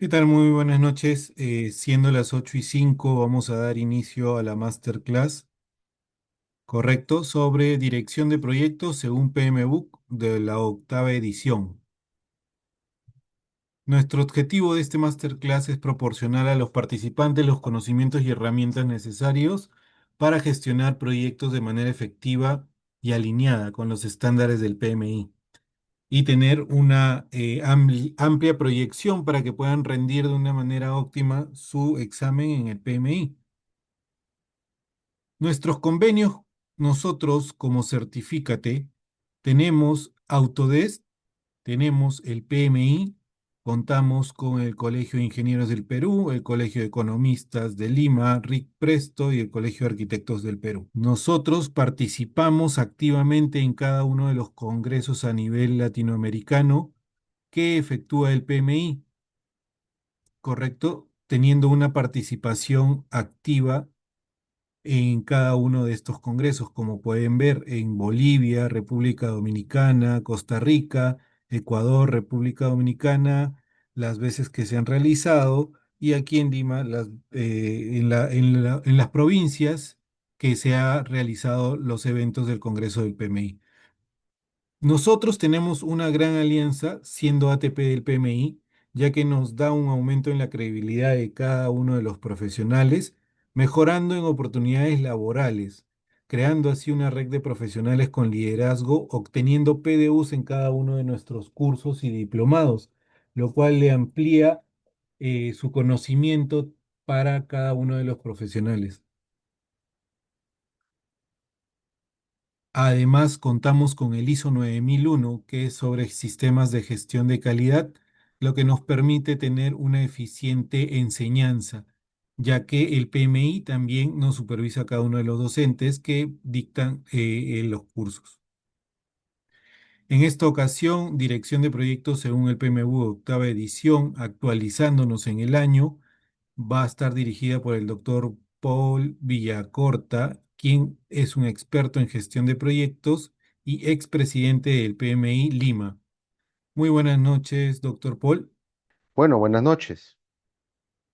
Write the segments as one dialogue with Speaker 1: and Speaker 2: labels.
Speaker 1: ¿Qué tal? Muy buenas noches. Siendo las 8:05, vamos a dar inicio a la masterclass, correcto, sobre dirección de proyectos según PMBOK de la octava edición. Nuestro objetivo de este masterclass es proporcionar a los participantes los conocimientos y herramientas necesarios para gestionar proyectos de manera efectiva y alineada con los estándares del PMI y tener una amplia proyección para que puedan rendir de una manera óptima su examen en el PMI. Nuestros convenios, nosotros como Certifícate, tenemos Autodesk, tenemos el PMI, contamos con el Colegio de Ingenieros del Perú, el Colegio de Economistas de Lima, RIC Presto y el Colegio de Arquitectos del Perú. Nosotros participamos activamente en cada uno de los congresos a nivel latinoamericano que efectúa el PMI, ¿correcto? Teniendo una participación activa en cada uno de estos congresos, como pueden ver en Bolivia, República Dominicana, Costa Rica, Ecuador, República Dominicana, las veces que se han realizado, y aquí en Lima, en las provincias que se ha realizado los eventos del Congreso del PMI. Nosotros tenemos una gran alianza siendo ATP del PMI, ya que nos da un aumento en la credibilidad de cada uno de los profesionales, mejorando en oportunidades laborales, creando así una red de profesionales con liderazgo, obteniendo PDUs en cada uno de nuestros cursos y diplomados, lo cual le amplía su conocimiento para cada uno de los profesionales. Además, contamos con el ISO 9001, que es sobre sistemas de gestión de calidad, lo que nos permite tener una eficiente enseñanza, ya que el PMI también nos supervisa a cada uno de los docentes que dictan los cursos. En esta ocasión, dirección de proyectos según el PMU octava edición, actualizándonos en el año, va a estar dirigida por el doctor Paul Villacorta, quien es un experto en gestión de proyectos y expresidente del PMI Lima. Muy buenas noches, doctor Paul.
Speaker 2: Bueno, buenas noches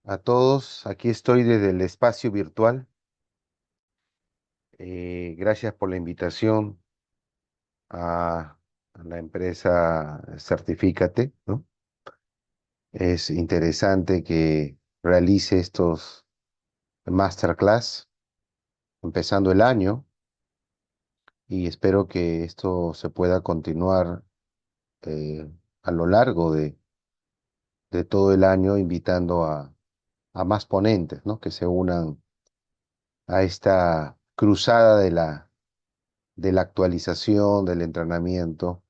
Speaker 2: a todos. Aquí estoy desde el espacio virtual. Gracias por la invitación a la empresa Certifícate, ¿no? Es interesante que realice estos masterclass empezando el año y espero que esto se pueda continuar eh, a lo largo de todo el año, invitando a más ponentes, ¿no? Que se unan a esta cruzada de la actualización, del entrenamiento,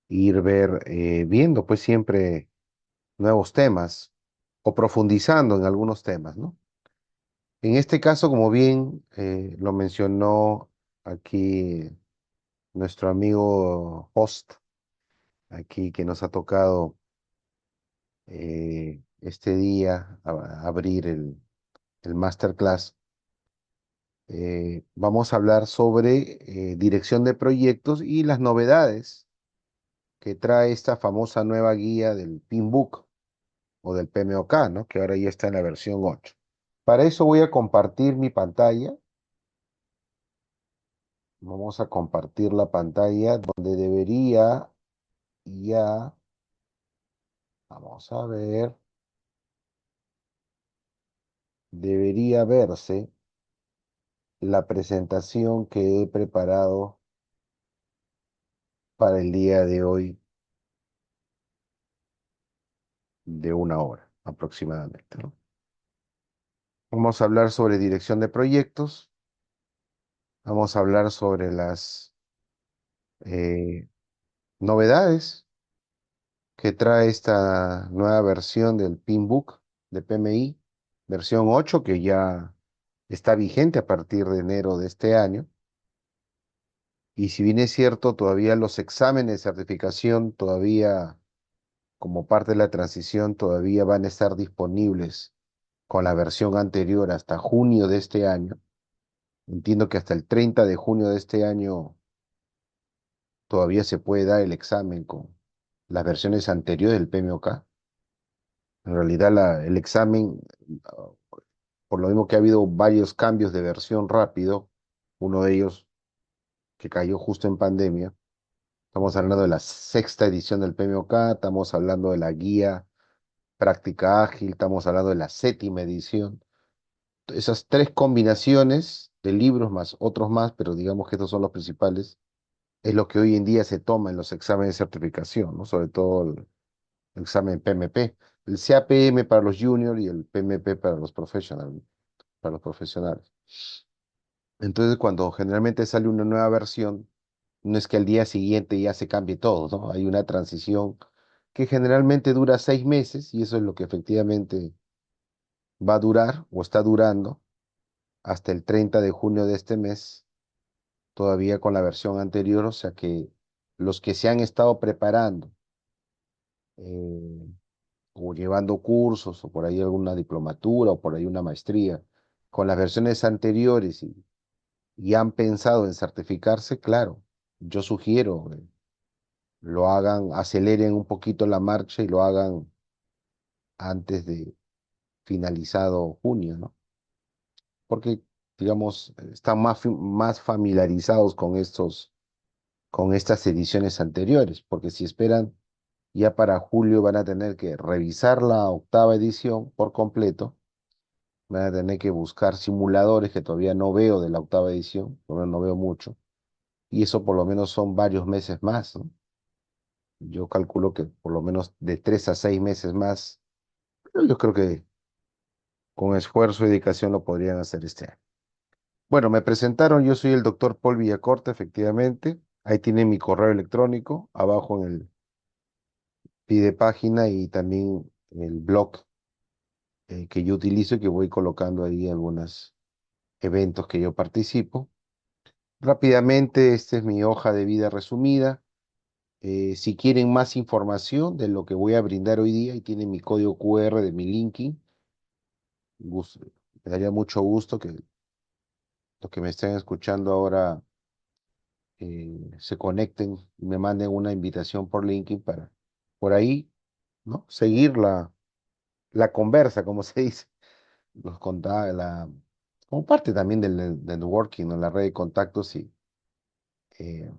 Speaker 2: viendo pues siempre nuevos temas o profundizando en algunos temas, ¿no? En este caso, como bien lo mencionó aquí nuestro amigo host, aquí que nos ha tocado este día abrir el masterclass, vamos a hablar sobre dirección de proyectos y las novedades que trae esta famosa nueva guía del Pinbook o del PMOK, ¿no? Que ahora ya está en la versión 8. Para eso voy a compartir mi pantalla. Vamos a compartir la pantalla donde debería ya, vamos a ver, debería verse la presentación que he preparado para el día de hoy de 1 hora aproximadamente, ¿no? Vamos a hablar sobre dirección de proyectos. Vamos a hablar sobre las eh, novedades que trae esta nueva versión del Pinbook de PMI, versión 8, que ya está vigente a partir de enero de este año. Y si bien es cierto, todavía los exámenes de certificación, todavía como parte de la transición, todavía van a estar disponibles con la versión anterior hasta junio de este año. Entiendo que hasta el 30 de junio de este año todavía se puede dar el examen con las versiones anteriores del PMOK. En realidad el examen, ah, por lo mismo que ha habido varios cambios de versión rápido, uno de ellos que cayó justo en pandemia, estamos hablando de la sexta edición del PMOK, estamos hablando de la guía práctica ágil, estamos hablando de la séptima edición. Esas tres combinaciones de libros más otros más, pero digamos que estos son los principales, es lo que hoy en día se toma en los exámenes de certificación, ¿no? Sobre todo el examen PMP, el CAPM para los juniors y el PMP para los professionals, para los profesionales. Entonces, cuando generalmente sale una nueva versión, no es que al día siguiente ya se cambie todo, ¿no? Hay una transición que generalmente dura 6 meses y eso es lo que efectivamente va a durar o está durando hasta el 30 de junio de este mes, todavía con la versión anterior, o sea que los que se han estado preparando eh, o llevando cursos o por ahí alguna diplomatura o por ahí una maestría con las versiones anteriores y han pensado en certificarse, claro, yo sugiero lo hagan, aceleren un poquito la marcha y lo hagan antes de finalizado junio, ¿no? Porque, digamos, están más familiarizados con estas ediciones anteriores, porque si esperan ya para julio van a tener que revisar la octava edición por completo, van a tener que buscar simuladores que todavía no veo de la octava edición, por lo menos no veo mucho, y eso por lo menos son varios meses más, ¿no? Yo calculo que por lo menos de 3 a 6 meses más, pero yo creo que con esfuerzo y dedicación lo podrían hacer este año. Bueno, me presentaron, yo soy el doctor Paul Villacorta, efectivamente. Ahí tienen mi correo electrónico, abajo en el pide página y también en el blog que yo utilizo y que voy colocando ahí algunos eventos que yo participo. Rápidamente, esta es mi hoja de vida resumida. Si quieren más información de lo que voy a brindar hoy día, y tienen mi código QR de mi LinkedIn, me daría mucho gusto que los que me estén escuchando ahora se conecten y me manden una invitación por LinkedIn para por ahí, ¿no? Seguir la conversa, como se dice, como parte también del networking, ¿no? La red de contactos y eh,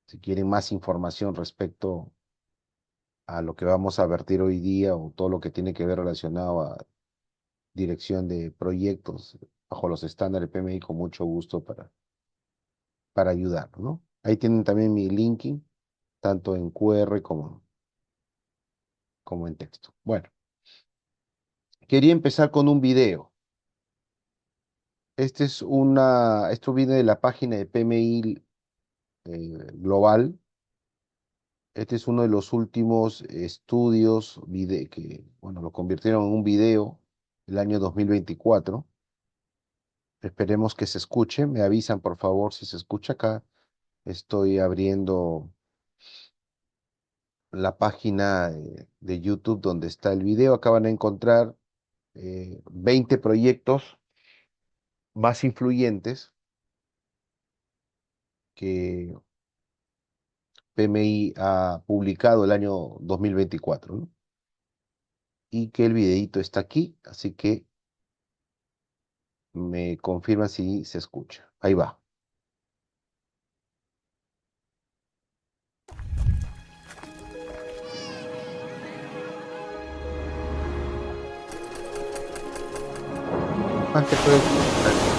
Speaker 2: si quieren más información respecto a lo que vamos a vertir hoy día o todo lo que tiene que ver relacionado a dirección de proyectos bajo los estándares PMI, con mucho gusto para ayudar, ¿no? Ahí tienen también mi LinkedIn, tanto en QR como en texto. Bueno, quería empezar con un video. Esto viene de la página de PMI Global. Este es uno de los últimos estudios que, bueno, lo convirtieron en un video el año 2024. Esperemos que se escuche. Me avisan, por favor, si se escucha acá. Estoy abriendo la página de YouTube donde está el video. Acá van a encontrar 20 proyectos más influyentes que PMI ha publicado el año 2024, ¿no? Y que el videito está aquí, así que me confirma si se escucha. Ahí va. Más que todo es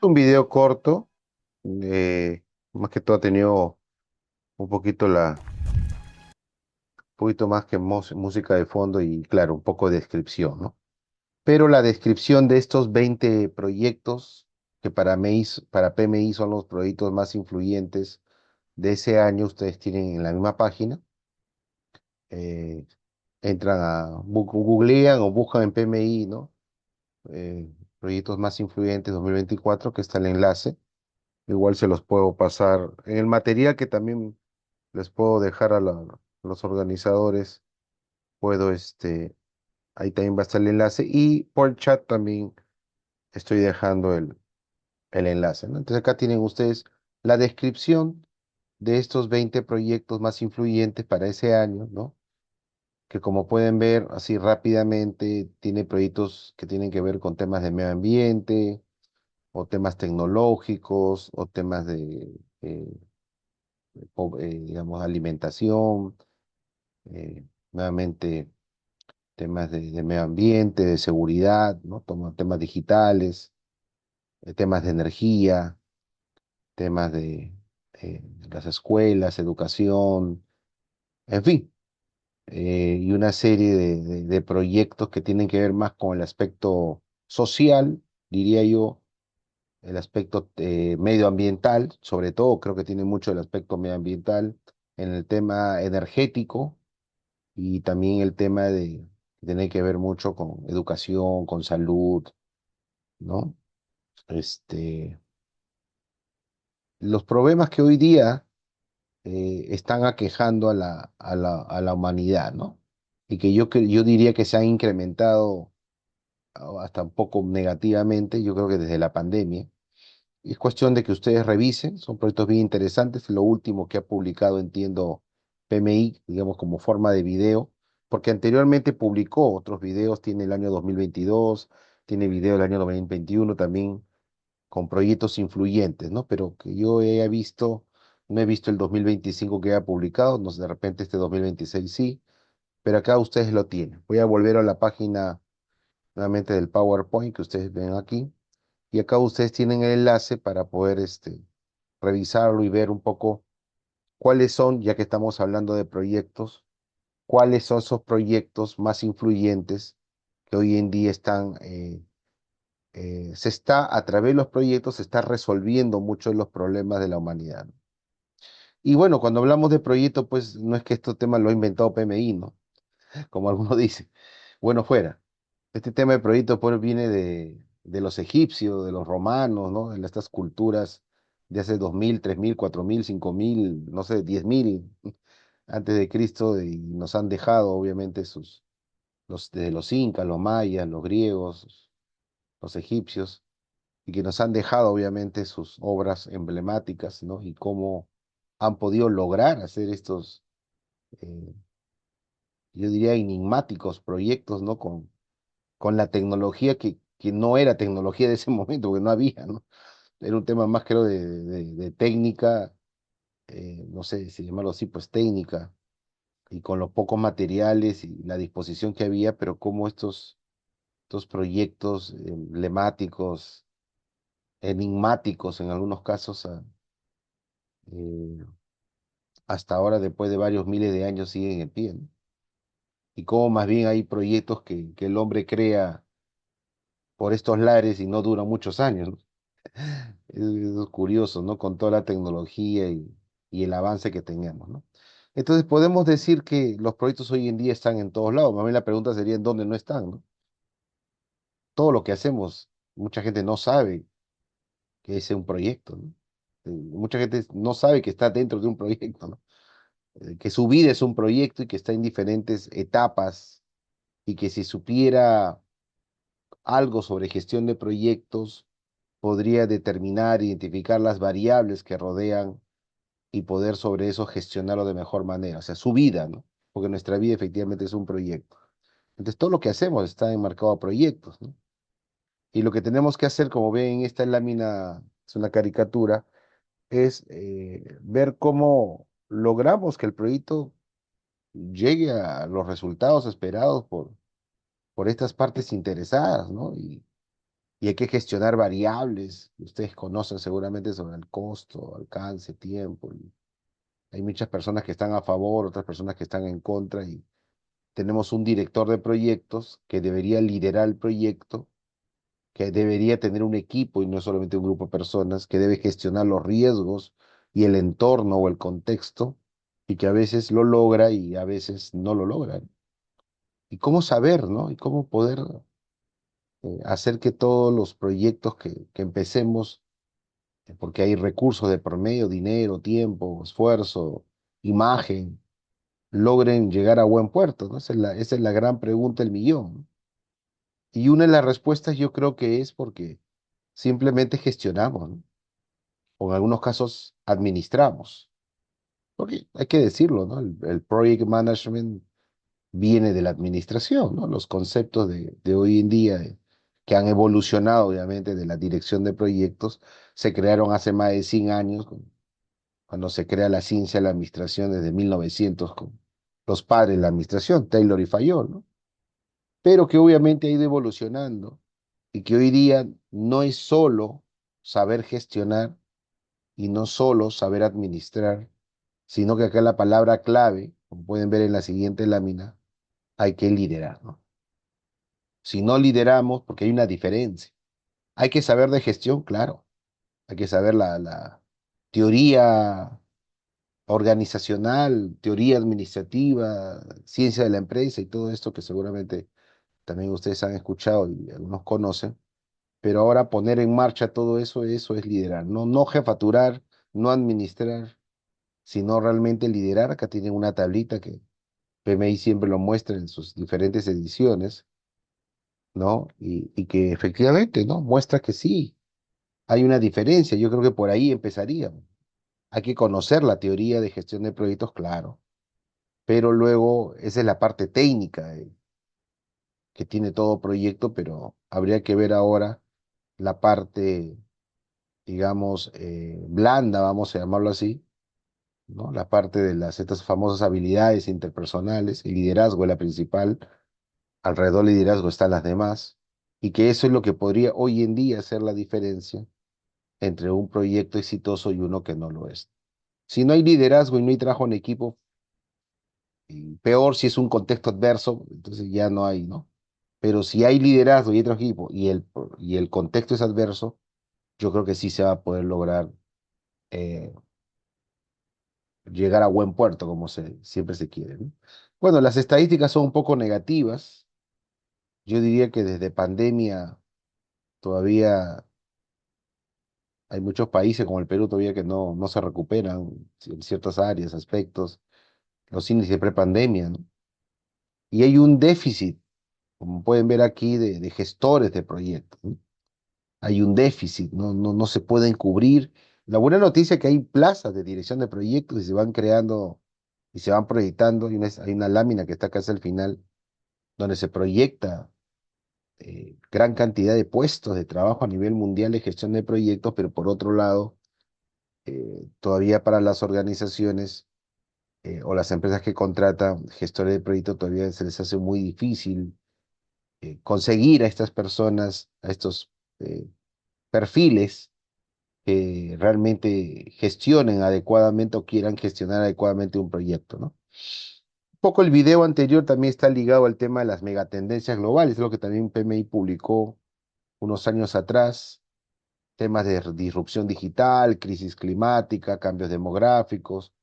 Speaker 2: un video corto, más que todo ha tenido un poquito poquito más que música de fondo y, claro, un poco de descripción, ¿no? Pero la descripción de estos 20 proyectos, que para PMI son los proyectos más influyentes de ese año, ustedes tienen en la misma página, eh, entran googlean o buscan en PMI, ¿no? Proyectos más influyentes 2024, que está el enlace. Igual se los puedo pasar en el material que también les puedo dejar a los organizadores. Puedo, ahí también va a estar el enlace y por el chat también estoy dejando el enlace, ¿no? Entonces acá tienen ustedes la descripción de estos 20 proyectos más influyentes para ese año, ¿no? Que como pueden ver así rápidamente, tiene proyectos que tienen que ver con temas de medio ambiente, o temas tecnológicos, o temas de, digamos, alimentación, nuevamente temas de medio ambiente, de seguridad, ¿no? Temas digitales, temas de energía, temas de las escuelas, educación, en fin, y una serie de proyectos que tienen que ver más con el aspecto social, diría yo, el aspecto medioambiental, sobre todo creo que tiene mucho el aspecto medioambiental en el tema energético y también el tema de tiene que ver mucho con educación, con salud, ¿no? Este, los problemas que hoy día están aquejando a la humanidad, ¿no? Y que yo diría que se han incrementado hasta un poco negativamente, yo creo que desde la pandemia. Y es cuestión de que ustedes revisen, son proyectos bien interesantes. Lo último que ha publicado, entiendo, PMI, digamos, como forma de video, porque anteriormente publicó otros videos, tiene el año 2022, tiene video del año 2021 también, con proyectos influyentes, ¿no? Pero que yo haya visto, no he visto el 2025 que haya publicado, no sé, de repente este 2026 sí, pero acá ustedes lo tienen. Voy a volver a la página nuevamente del PowerPoint que ustedes ven aquí, y acá ustedes tienen el enlace para poder revisarlo y ver un poco cuáles son, ya que estamos hablando de proyectos, cuáles son esos proyectos más influyentes que hoy en día a través de los proyectos, se está resolviendo muchos de los problemas de la humanidad, ¿no? Y bueno, cuando hablamos de proyectos, pues no es que estos temas lo ha inventado PMI, ¿no? Como algunos dicen. Bueno, fuera. Este tema de proyectos pues, viene de los egipcios, de los romanos, ¿no? De estas culturas de hace 2000, 3000, 4000, 5000, no sé, 10.000 antes de Cristo, y nos han dejado, obviamente, desde los incas, los mayas, los griegos, los egipcios, y que nos han dejado, obviamente, sus obras emblemáticas, ¿no? Y cómo han podido lograr hacer estos, eh, yo diría, enigmáticos proyectos, ¿no? Con la tecnología que no era tecnología de ese momento, porque no había, ¿no? Era un tema más, creo, de técnica, no sé si llamarlo así, pues técnica, y con los pocos materiales y la disposición que había, pero cómo estos proyectos emblemáticos, enigmáticos en algunos casos, eh, hasta ahora, después de varios miles de años, siguen en pie, ¿no? Y cómo más bien hay proyectos que el hombre crea por estos lares y no duran muchos años, ¿no? Es curioso, ¿no? Con toda la tecnología y el avance que tenemos, ¿no? Entonces podemos decir que los proyectos hoy en día están en todos lados. Más bien la pregunta sería en dónde no están, ¿no? Todo lo que hacemos, mucha gente no sabe que es un proyecto, ¿no? Mucha gente no sabe que está dentro de un proyecto, ¿no? Que su vida es un proyecto y que está en diferentes etapas, y que si supiera algo sobre gestión de proyectos, podría determinar, identificar las variables que rodean y poder sobre eso gestionarlo de mejor manera, o sea, su vida, ¿no? Porque nuestra vida efectivamente es un proyecto. Entonces, todo lo que hacemos está enmarcado a proyectos, ¿no? Y lo que tenemos que hacer, como ven en esta lámina, es una caricatura, es ver cómo logramos que el proyecto llegue a los resultados esperados por estas partes interesadas, ¿no? Y hay que gestionar variables que ustedes conocen seguramente sobre el costo, alcance, tiempo, Hay muchas personas que están a favor, otras personas que están en contra y tenemos un director de proyectos que debería liderar el proyecto, que debería tener un equipo y no solamente un grupo de personas, que debe gestionar los riesgos y el entorno o el contexto y que a veces lo logra y a veces no lo logra. Y cómo saber, ¿no? Y cómo poder hacer que todos los proyectos que empecemos, porque hay recursos de por medio, dinero, tiempo, esfuerzo, imagen, logren llegar a buen puerto, ¿no? Esa es la gran pregunta del millón, ¿no? Y una de las respuestas yo creo que es porque simplemente gestionamos, ¿no? O en algunos casos administramos. Porque hay que decirlo, ¿no? El project management viene de la administración, ¿no? Los conceptos de hoy en día, que han evolucionado obviamente de la dirección de proyectos, se crearon hace más de 100 años, cuando se crea la ciencia de la administración desde 1900 con los padres de la administración, Taylor y Fayol, ¿no? Pero que obviamente ha ido evolucionando y que hoy día no es solo saber gestionar y no solo saber administrar, sino que acá la palabra clave, como pueden ver en la siguiente lámina, hay que liderar, ¿no? Si no lideramos, porque hay una diferencia, hay que saber de gestión, claro, hay que saber la teoría organizacional, teoría administrativa, ciencia de la empresa y todo esto que seguramente también ustedes han escuchado y algunos conocen, pero ahora poner en marcha todo eso es liderar, no, no jefaturar, no administrar, sino realmente liderar. Acá tienen una tablita que PMI siempre lo muestra en sus diferentes ediciones, ¿no? Y que efectivamente, ¿no? Muestra que sí, hay una diferencia. Yo creo que por ahí empezaríamos. Hay que conocer la teoría de gestión de proyectos, claro, pero luego esa es la parte técnica que tiene todo proyecto, pero habría que ver ahora la parte, digamos, blanda, vamos a llamarlo así, ¿no? La parte de estas famosas habilidades interpersonales, el liderazgo es la principal, alrededor del liderazgo están las demás, y que eso es lo que podría hoy en día hacer la diferencia entre un proyecto exitoso y uno que no lo es. Si no hay liderazgo y no hay trabajo en equipo, y peor si es un contexto adverso, entonces ya no hay, ¿no? Pero si hay liderazgo y hay trabajo en equipo y el contexto es adverso, yo creo que sí se va a poder lograr eh, llegar a buen puerto, como siempre se quiere, ¿no? Bueno, las estadísticas son un poco negativas. Yo diría que desde pandemia todavía hay muchos países como el Perú todavía que no se recuperan en ciertas áreas, aspectos, los índices de prepandemia, ¿no? Y hay un déficit, como pueden ver aquí, de gestores de proyectos, ¿no? Hay un déficit, no se pueden cubrir. La buena noticia es que hay plazas de dirección de proyectos y se van creando y se van proyectando. Hay una lámina que está casi al final, donde se proyecta gran cantidad de puestos de trabajo a nivel mundial de gestión de proyectos, pero por otro lado, todavía para las organizaciones o las empresas que contratan gestores de proyectos todavía se les hace muy difícil conseguir a estas personas, a estos perfiles que realmente gestionen adecuadamente o quieran gestionar adecuadamente un proyecto, ¿no? Un poco el video anterior también está ligado al tema de las megatendencias globales, es lo que también PMI publicó unos años atrás, temas de disrupción digital, crisis climática, cambios demográficos,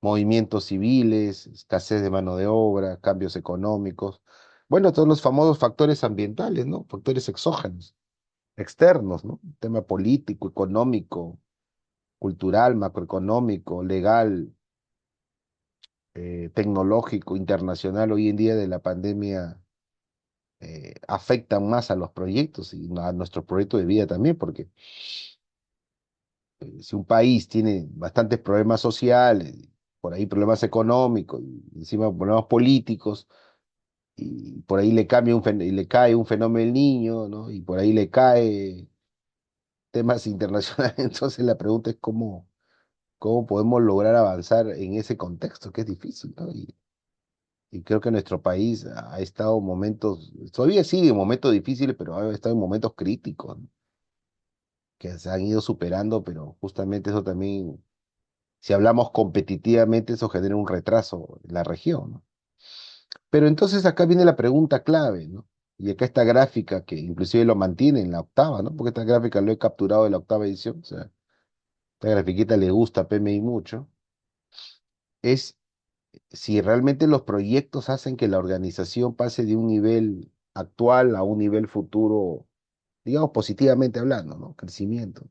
Speaker 2: movimientos civiles, escasez de mano de obra, cambios económicos, bueno, todos los famosos factores ambientales, ¿no? Factores exógenos, externos, ¿no? Tema político, económico, cultural, macroeconómico, legal, tecnológico, internacional, hoy en día de la pandemia afectan más a los proyectos y a nuestro proyecto de vida también, porque si un país tiene bastantes problemas sociales, por ahí problemas económicos, y encima problemas políticos, y por ahí y le cae un fenómeno del niño, ¿no? Y por ahí le cae temas internacionales, entonces la pregunta es cómo podemos lograr avanzar en ese contexto, que es difícil, ¿no? Y creo que nuestro país ha estado en momentos, todavía sigue en momentos difíciles, pero ha estado en momentos críticos, ¿no? Que se han ido superando, pero justamente eso también Si hablamos competitivamente, eso genera un retraso en la región, ¿no? Pero entonces acá viene la pregunta clave, ¿no? Y acá esta gráfica que inclusive lo mantiene en la octava, ¿no? Porque esta gráfica lo he capturado de la octava edición, o sea, esta grafiquita le gusta a PMI mucho, es si realmente los proyectos hacen que la organización pase de un nivel actual a un nivel futuro, digamos positivamente hablando, ¿no? Crecimiento.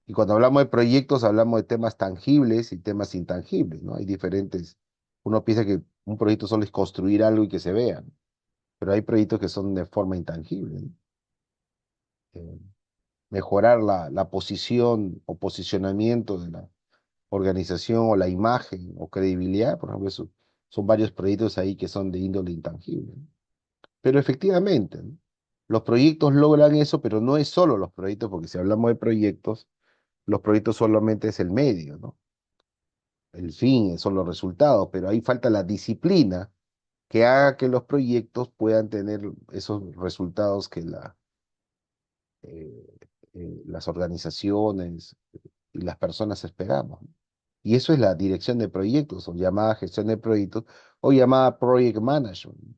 Speaker 2: Y cuando hablamos de proyectos, hablamos de temas tangibles y temas intangibles, ¿no? Hay diferentes. Uno piensa que un proyecto solo es construir algo y que se vea, ¿no? Pero hay proyectos que son de forma intangible, ¿no? Eh, Mejorar la posición o posicionamiento de la organización o la imagen o credibilidad, por ejemplo, son varios proyectos ahí que son de índole intangible, ¿no? Pero efectivamente, ¿no? Los proyectos logran eso, pero no es solo los proyectos, porque si hablamos de proyectos, los proyectos solamente es el medio, ¿no? El fin son los resultados, pero ahí falta la disciplina que haga que los proyectos puedan tener esos resultados que eh, las organizaciones y las personas esperamos, ¿no? Y eso es la dirección de proyectos, o llamada gestión de proyectos, o llamada project management.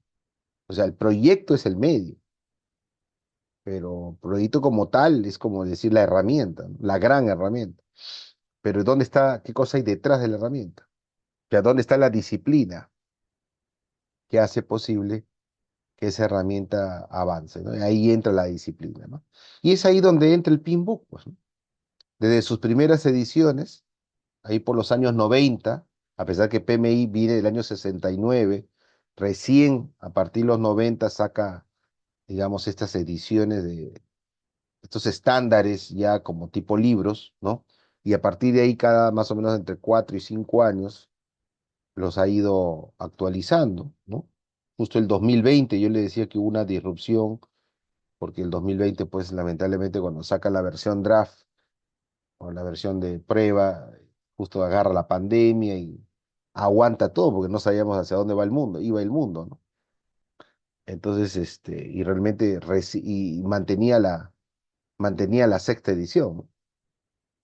Speaker 2: O sea, el proyecto es el medio, pero proyecto como tal es como decir la herramienta, ¿no? La gran herramienta. Pero ¿dónde está, qué cosa hay detrás de la herramienta? O sea, ¿dónde está la disciplina que hace posible que esa herramienta avance, ¿no? Y ahí entra la disciplina, ¿no? Y es ahí donde entra el Pinbook, pues, ¿no? Desde sus primeras ediciones, ahí por los años 90, a pesar que PMI viene del año 69, recién a partir de los 90 saca, digamos, estas ediciones de estos estándares ya como tipo libros, ¿no? Y a partir de ahí, cada más o menos entre 4 y 5 años, los ha ido actualizando, ¿no? Justo el 2020 yo le decía que hubo una disrupción, porque el 2020, pues lamentablemente cuando saca la versión draft o la versión de prueba, justo agarra la pandemia y aguanta todo, porque no sabíamos hacia dónde va el mundo, iba el mundo, ¿no? Entonces, y realmente y mantenía la sexta edición, ¿no?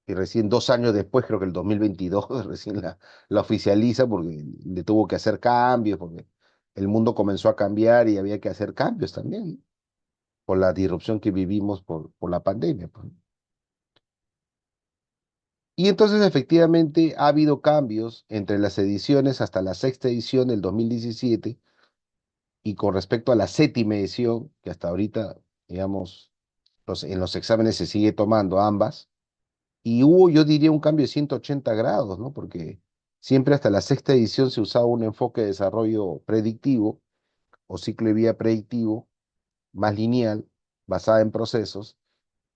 Speaker 2: Y recién 2 años después, creo que el 2022, recién la oficializa porque le tuvo que hacer cambios, porque el mundo comenzó a cambiar y había que hacer cambios también, ¿no? Por la disrupción que vivimos por la pandemia, pues. Y entonces efectivamente ha habido cambios entre las ediciones hasta la sexta edición del 2017 y con respecto a la séptima edición, que hasta ahorita, digamos, en los exámenes se sigue tomando ambas, y hubo, yo diría, un cambio de 180 grados, ¿no? Porque siempre hasta la sexta edición se usaba un enfoque de desarrollo predictivo o ciclo de vida predictivo, más lineal, basada en procesos,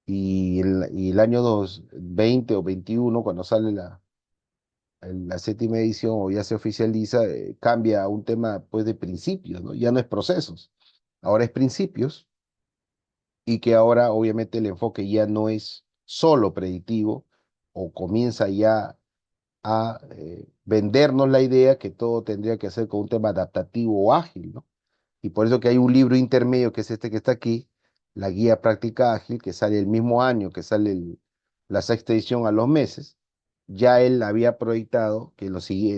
Speaker 2: y el año 2020 o 21 cuando sale la séptima edición o ya se oficializa, cambia a un tema pues de principios, ¿no? Ya no es procesos, ahora es principios y que ahora obviamente el enfoque ya no es solo predictivo o comienza ya a vendernos la idea que todo tendría que ser con un tema adaptativo o ágil, ¿no? Y por eso que hay un libro intermedio que es este que está aquí, la Guía Práctica Ágil, que sale el mismo año que sale la sexta edición a los meses. Ya él había proyectado que en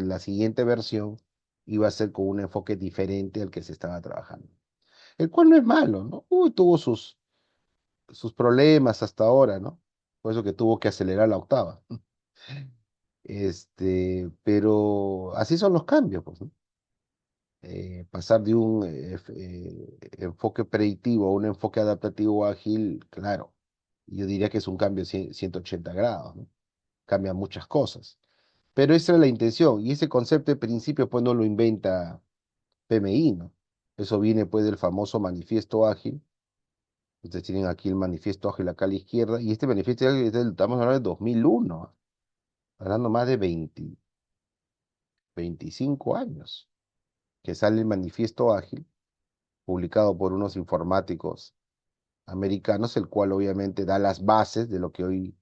Speaker 2: la siguiente versión iba a ser con un enfoque diferente al que se estaba trabajando. El cual no es malo, ¿no? Tuvo sus problemas hasta ahora, ¿no? Por eso que tuvo que acelerar la octava. Pero así son los cambios, pues, ¿no? Pasar de un enfoque predictivo a un enfoque adaptativo ágil, claro, yo diría que es un cambio de 180 grados, ¿no? Cambian muchas cosas. Pero esa es la intención, y ese concepto de principio pues no lo inventa PMI, ¿no? Eso viene pues del famoso manifiesto ágil. Ustedes tienen aquí el manifiesto ágil acá a la izquierda, y este manifiesto ágil estamos hablando de 2001, ¿ah? Hablando más de 25 años, que sale el manifiesto ágil publicado por unos informáticos americanos, el cual obviamente da las bases de lo que hoy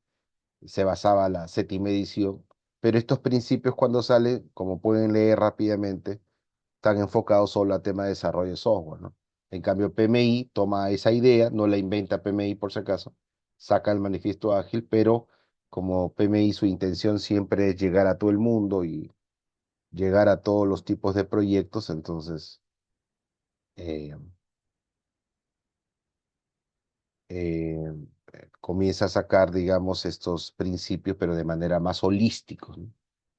Speaker 2: se basaba la séptima edición, pero estos principios cuando salen, como pueden leer rápidamente, están enfocados solo a tema de desarrollo de software, ¿no? En cambio, PMI toma esa idea, no la inventa PMI por si acaso, saca el manifiesto ágil, pero como PMI su intención siempre es llegar a todo el mundo y llegar a todos los tipos de proyectos, entonces eh, eh, comienza a sacar, digamos, estos principios, pero de manera más holística, ¿no?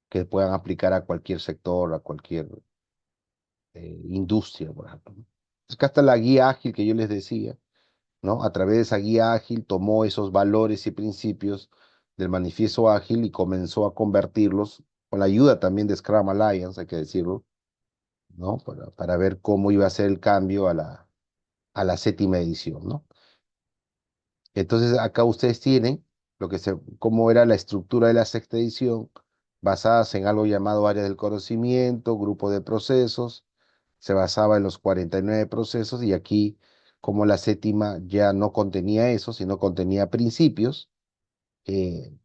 Speaker 2: Que puedan aplicar a cualquier sector, a cualquier industria, por ejemplo, ¿no? Es que hasta la guía ágil que yo les decía, ¿no? A través de esa guía ágil tomó esos valores y principios del manifiesto ágil y comenzó a convertirlos, con la ayuda también de Scrum Alliance, hay que decirlo, ¿no? Para ver cómo iba a ser el cambio a la séptima edición, ¿no? Entonces acá ustedes tienen cómo era la estructura de la sexta edición, basadas en algo llamado área del conocimiento, grupo de procesos, se basaba en los 49 procesos y aquí, como la séptima ya no contenía eso, sino contenía principios, eh,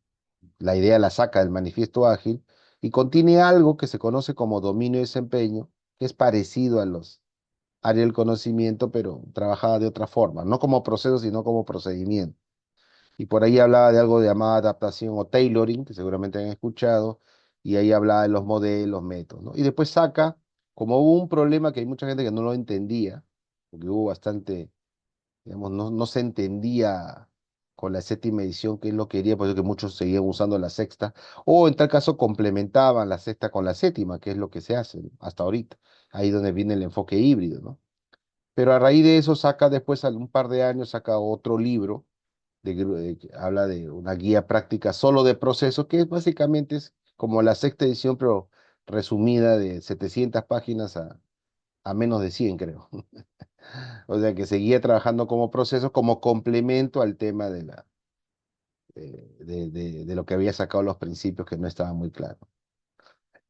Speaker 2: la idea la saca del manifiesto ágil y contiene algo que se conoce como dominio y desempeño, que es parecido a los área del conocimiento, pero trabajada de otra forma, no como proceso, sino como procedimiento. Y por ahí hablaba de algo llamada adaptación o tailoring, que seguramente han escuchado, y ahí hablaba de los modelos, métodos, ¿no? Y después saca, como hubo un problema que hay mucha gente que no lo entendía, porque hubo bastante, digamos, no se entendía con la séptima edición qué es lo que quería, por eso que muchos seguían usando la sexta, o en tal caso complementaban la sexta con la séptima, que es lo que se hace, ¿no? Hasta ahorita, ahí donde viene el enfoque híbrido, ¿no? Pero a raíz de eso saca después, a un par de años, saca otro libro que habla de una guía práctica solo de procesos, que básicamente es como la sexta edición, pero resumida de 700 páginas a menos de 100, creo. O sea que seguía trabajando como proceso, como complemento al tema de lo que había sacado los principios que no estaban muy claros.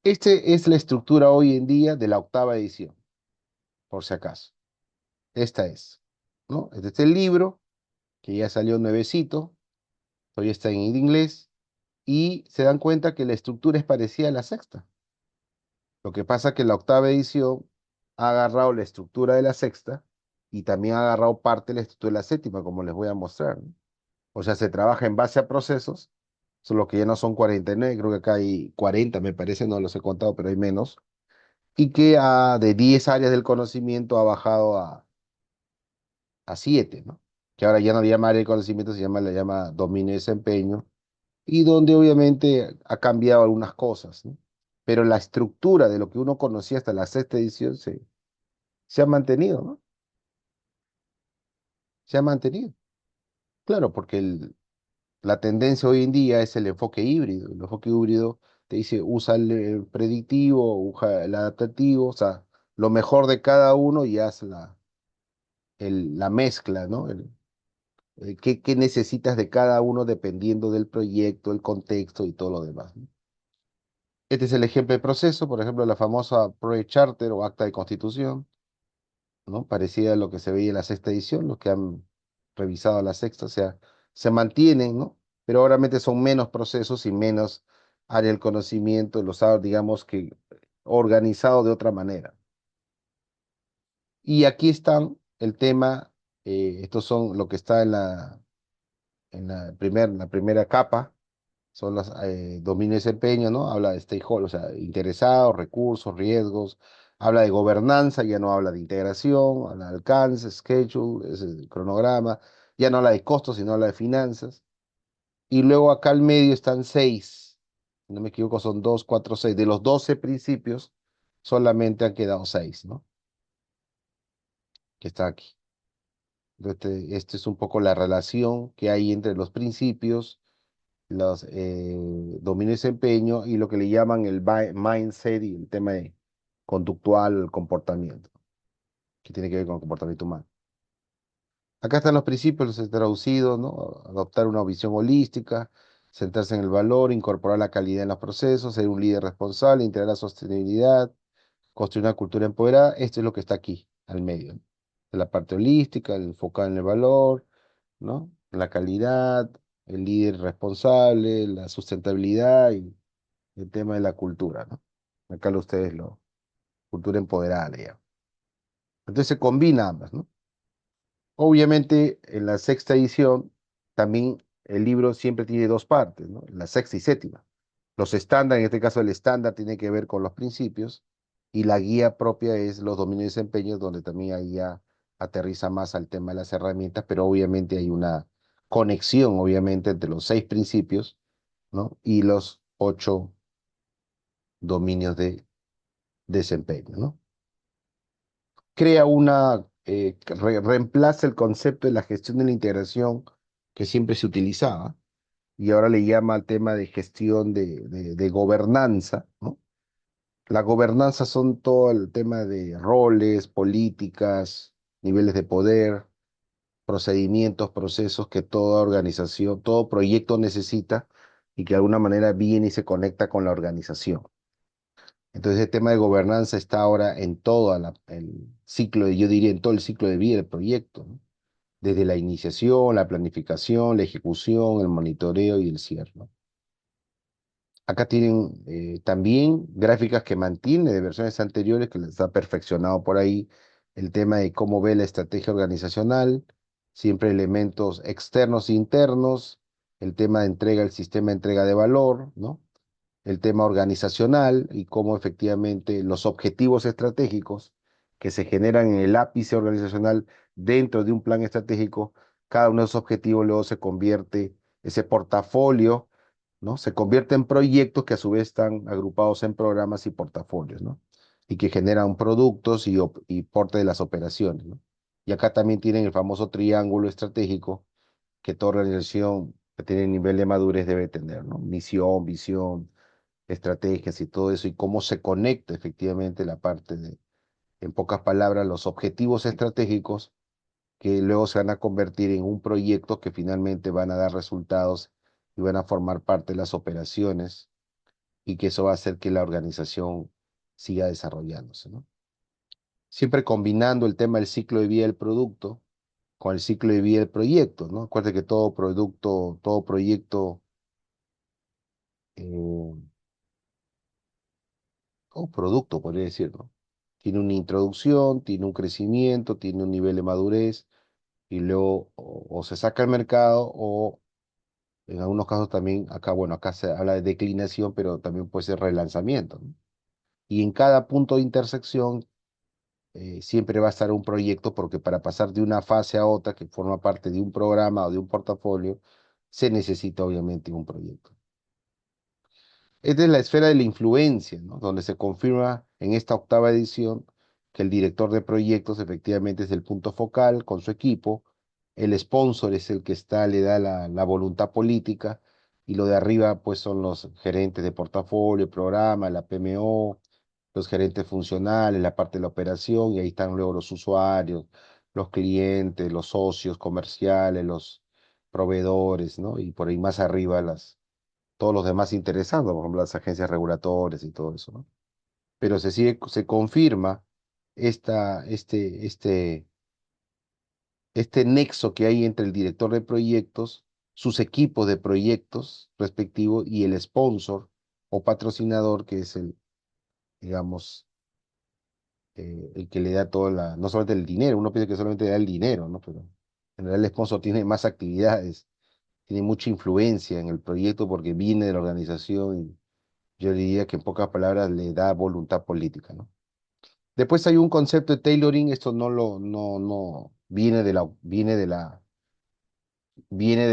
Speaker 2: Este es la estructura hoy en día de la octava edición, por si acaso. Esta es, ¿no? Este es el libro, que ya salió nuevecito, todavía está en inglés, y se dan cuenta que la estructura es parecida a la sexta. Lo que pasa es que la octava edición ha agarrado la estructura de la sexta y también ha agarrado parte de la estructura de la séptima, como les voy a mostrar, ¿no? O sea, se trabaja en base a procesos, solo que ya no son 49, creo que acá hay 40, me parece, no los he contado, pero hay menos, y que de 10 áreas del conocimiento ha bajado a 7, ¿no? Que ahora ya no le llama área de conocimiento, le llama dominio y desempeño, y donde obviamente ha cambiado algunas cosas, ¿no? Pero la estructura de lo que uno conocía hasta la sexta edición se ha mantenido, ¿no? Se ha mantenido. Claro, porque la tendencia hoy en día es el enfoque híbrido. El enfoque híbrido te dice, usa el predictivo, usa el adaptativo, o sea, lo mejor de cada uno y haz la mezcla, ¿no? ¿Qué necesitas de cada uno dependiendo del proyecto, el contexto y todo lo demás, ¿no? Este es el ejemplo de proceso, por ejemplo, la famosa Project Charter o Acta de Constitución, ¿no? Parecida a lo que se veía en la sexta edición, los que han revisado la sexta, o sea, se mantienen, ¿no? Pero obviamente son menos procesos y menos área del conocimiento, los ha, digamos que organizado de otra manera. Y aquí están el tema, estos son lo que está la primera capa, son los dominio y desempeño, ¿no? Habla de stakeholders, o sea, interesados, recursos, riesgos, habla de gobernanza, ya no habla de integración, habla de alcance, schedule, es el cronograma, ya no habla de costos, sino habla de finanzas. Y luego acá al medio están 6, si no me equivoco, son 2, 4, 6. De los 12 principios, solamente han quedado 6, ¿no? Que está aquí. Este es un poco la relación que hay entre los principios, los dominio y desempeño y lo que le llaman el mindset y el tema de conductual, el comportamiento, que tiene que ver con el comportamiento humano. Acá están los principios los traducidos, ¿no? Adoptar una visión holística, centrarse en el valor, incorporar la calidad en los procesos, ser un líder responsable, integrar la sostenibilidad, construir una cultura empoderada. Esto es lo que está aquí, al medio, ¿no? De la parte holística, el enfocado en el valor, ¿no? La calidad, el líder responsable, la sustentabilidad y el tema de la cultura, ¿no? Acá ustedes cultura empoderada, le llaman. Entonces se combina ambas, ¿no? Obviamente en la sexta edición también el libro siempre tiene dos partes, ¿no? La sexta y séptima. Los estándares, en este caso el estándar tiene que ver con los principios y la guía propia es los dominios y desempeños, donde también ahí ya aterriza más al tema de las herramientas, pero obviamente hay una conexión, obviamente, entre los 6 principios, ¿no? Y los 8 dominios de desempeño, ¿no? Crea reemplaza el concepto de la gestión de la integración que siempre se utilizaba y ahora le llama al tema de gestión de gobernanza, ¿no? La gobernanza son todo el tema de roles, políticas, niveles de poder, procedimientos, procesos que toda organización, todo proyecto necesita y que de alguna manera viene y se conecta con la organización. Entonces el tema de gobernanza está ahora en todo el ciclo, yo diría en todo el ciclo de vida del proyecto, ¿no? Desde la iniciación, la planificación, la ejecución, el monitoreo y el cierre, ¿no? Acá tienen también gráficas que mantiene de versiones anteriores, que les ha perfeccionado por ahí el tema de cómo ve la estrategia organizacional, siempre elementos externos e internos, el tema de entrega, el sistema de entrega de valor, ¿no? El tema organizacional y cómo efectivamente los objetivos estratégicos que se generan en el ápice organizacional dentro de un plan estratégico, cada uno de esos objetivos luego se convierte, ese portafolio, ¿no? Se convierte en proyectos que a su vez están agrupados en programas y portafolios, ¿no? Y que generan productos y parte de las operaciones, ¿no? Y acá también tienen el famoso triángulo estratégico que toda organización que tiene nivel de madurez debe tener, ¿no? Misión, visión, estrategias y todo eso, y cómo se conecta efectivamente la parte de, en pocas palabras, los objetivos estratégicos que luego se van a convertir en un proyecto que finalmente van a dar resultados y van a formar parte de las operaciones y que eso va a hacer que la organización siga desarrollándose, ¿no? Siempre combinando el tema del ciclo de vida del producto con el ciclo de vida del proyecto, ¿no? Acuérdate que todo proyecto eh, o producto, podría decir, ¿no? Tiene una introducción, tiene un crecimiento, tiene un nivel de madurez y luego o se saca al mercado o en algunos casos también, acá, bueno, acá se habla de declinación, pero también puede ser relanzamiento, ¿no? Y en cada punto de intersección siempre va a estar un proyecto porque para pasar de una fase a otra que forma parte de un programa o de un portafolio, se necesita obviamente un proyecto. Esta es la esfera de la influencia, ¿no? Donde se confirma en esta octava edición que el director de proyectos efectivamente es el punto focal con su equipo, el sponsor es el que está, le da la voluntad política, y lo de arriba pues son los gerentes de portafolio, programa, la PMO, los gerentes funcionales, la parte de la operación, y ahí están luego los usuarios, los clientes, los socios comerciales, los proveedores, ¿no? Y por ahí más arriba todos los demás interesados, por ejemplo, las agencias regulatorias y todo eso, ¿no? Pero se confirma esta, este nexo que hay entre el director de proyectos, sus equipos de proyectos respectivos y el sponsor o patrocinador, que es digamos, el que le da no solamente el dinero, uno piensa que solamente da el dinero, ¿no? Pero en realidad el sponsor tiene más actividades, tiene mucha influencia en el proyecto porque viene de la organización. Yo diría que en pocas palabras le da voluntad política, ¿no? Después hay un concepto de tailoring, esto no, viene de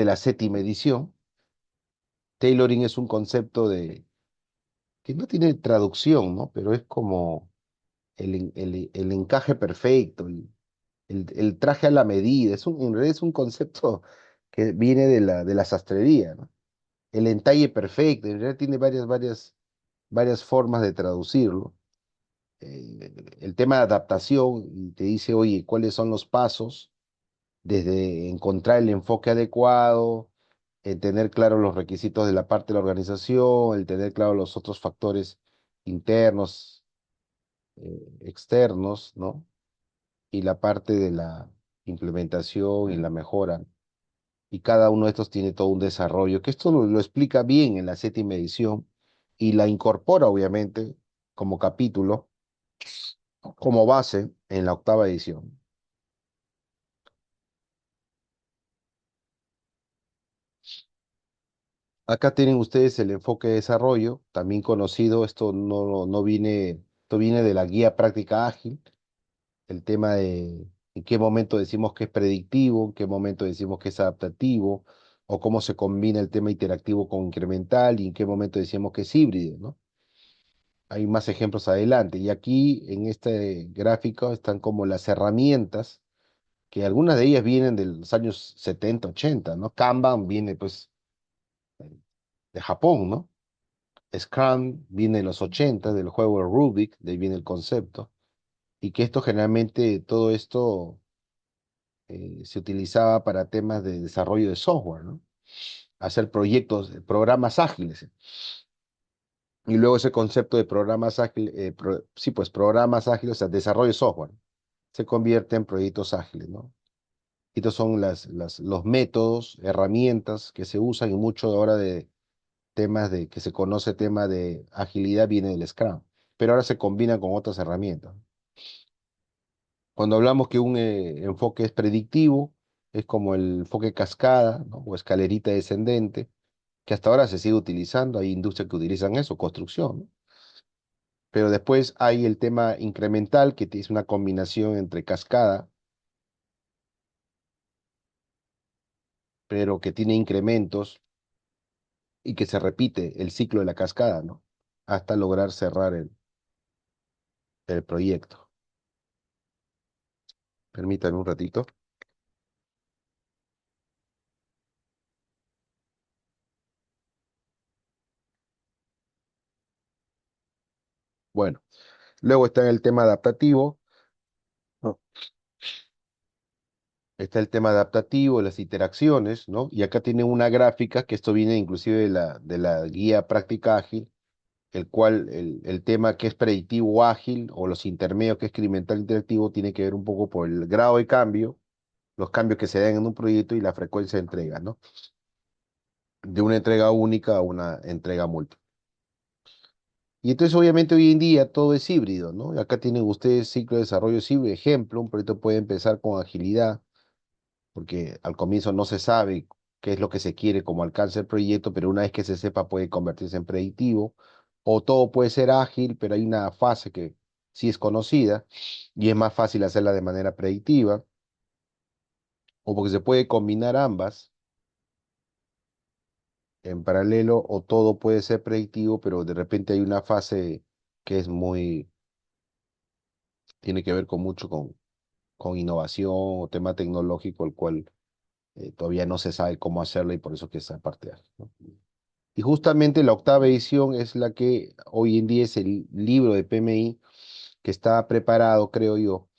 Speaker 2: la séptima edición. Tailoring es un concepto que no tiene traducción, ¿no? Pero es como el encaje perfecto, el traje a la medida. En realidad es un concepto que viene de la sastrería, ¿no? El entalle perfecto, en realidad tiene varias formas de traducirlo. El tema de adaptación y te dice, oye, ¿cuáles son los pasos? Desde encontrar el enfoque adecuado, tener claro los requisitos de la parte de la organización, el tener claro los otros factores internos, externos, ¿no? Y la parte de la implementación y la mejora. Y cada uno de estos tiene todo un desarrollo, que esto lo explica bien en la séptima edición y la incorpora, obviamente, como capítulo como base en la octava edición. Acá tienen ustedes el enfoque de desarrollo, también conocido, esto viene de la guía práctica ágil, el tema de en qué momento decimos que es predictivo, en qué momento decimos que es adaptativo, o cómo se combina el tema interactivo con incremental y en qué momento decimos que es híbrido, ¿no? Hay más ejemplos adelante. Y aquí en este gráfico están como las herramientas, que algunas de ellas vienen de los años 70 80, ¿no? Kanban viene pues de Japón, ¿no? Scrum viene de los 80 del juego de Rubik, de ahí viene el concepto. Y que esto generalmente, todo esto se utilizaba para temas de desarrollo de software, ¿no? Hacer proyectos, programas ágiles. Y luego ese concepto de programas ágiles, sí, pues programas ágiles, o sea, desarrollo de software, se convierte en proyectos ágiles, ¿no? Estos son los métodos, herramientas que se usan y mucho ahora de temas de que se conoce tema de agilidad viene del Scrum, pero ahora se combina con otras herramientas. Cuando hablamos que un enfoque es predictivo, es como el enfoque cascada, ¿no? O escalerita descendente, que hasta ahora se sigue utilizando, hay industrias que utilizan eso, construcción, ¿no? Pero después hay el tema incremental, que es una combinación entre cascada, pero que tiene incrementos y que se repite el ciclo de la cascada, ¿no? Hasta lograr cerrar el proyecto. Permítame un ratito. Bueno, luego está el tema adaptativo. ¿No? Está el tema adaptativo, las interacciones, ¿no? Y acá tienen una gráfica, que esto viene inclusive de la guía práctica ágil, el cual el tema que es predictivo ágil o los intermedios que es incremental interactivo tiene que ver un poco por el grado de cambio, los cambios que se dan en un proyecto y la frecuencia de entrega, ¿no? De una entrega única a una entrega múltiple. Y entonces obviamente hoy en día todo es híbrido, ¿no? Y acá tienen ustedes ciclo de desarrollo híbrido, ejemplo, un proyecto puede empezar con agilidad, porque al comienzo no se sabe qué es lo que se quiere como alcance el proyecto, pero una vez que se sepa puede convertirse en predictivo, o todo puede ser ágil, pero hay una fase que sí es conocida y es más fácil hacerla de manera predictiva, o porque se puede combinar ambas en paralelo, o todo puede ser predictivo, pero de repente hay una fase que es muy, tiene que ver con mucho con innovación o tema tecnológico, el cual todavía no se sabe cómo hacerlo y por eso que esa parte, ¿no? Y justamente la octava edición es la que hoy en día es el libro de PMI que está preparado, creo yo.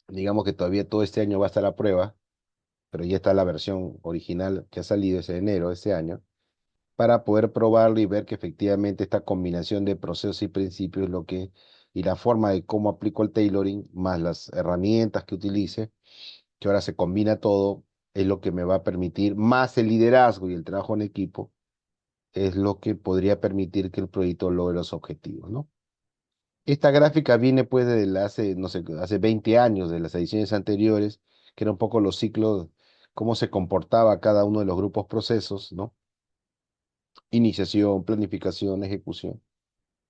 Speaker 2: Digamos que todavía todo este año va a estar a prueba, pero ya está la versión original que ha salido ese enero de este año, para poder probarlo y ver que efectivamente esta combinación de procesos y principios es lo que, y la forma de cómo aplico el tailoring, más las herramientas que utilice, que ahora se combina todo, es lo que me va a permitir, más el liderazgo y el trabajo en equipo, es lo que podría permitir que el proyecto logre los objetivos, ¿no? Esta gráfica viene pues de hace, no sé, hace 20 años, de las ediciones anteriores, que era un poco los ciclos, cómo se comportaba cada uno de los grupos procesos, ¿no? Iniciación, planificación, ejecución.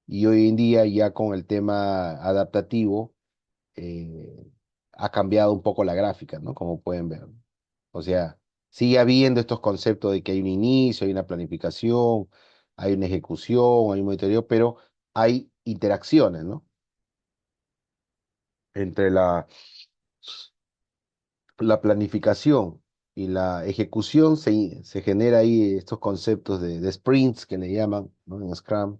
Speaker 2: Y hoy en día ya con el tema adaptativo, eh, ha cambiado un poco la gráfica, ¿no? Como pueden ver. O sea, sigue habiendo estos conceptos de que hay un inicio, hay una planificación, hay una ejecución, hay un monitoreo, pero hay interacciones, ¿no? Entre la planificación y la ejecución se genera ahí estos conceptos de sprints que le llaman, ¿no? En Scrum,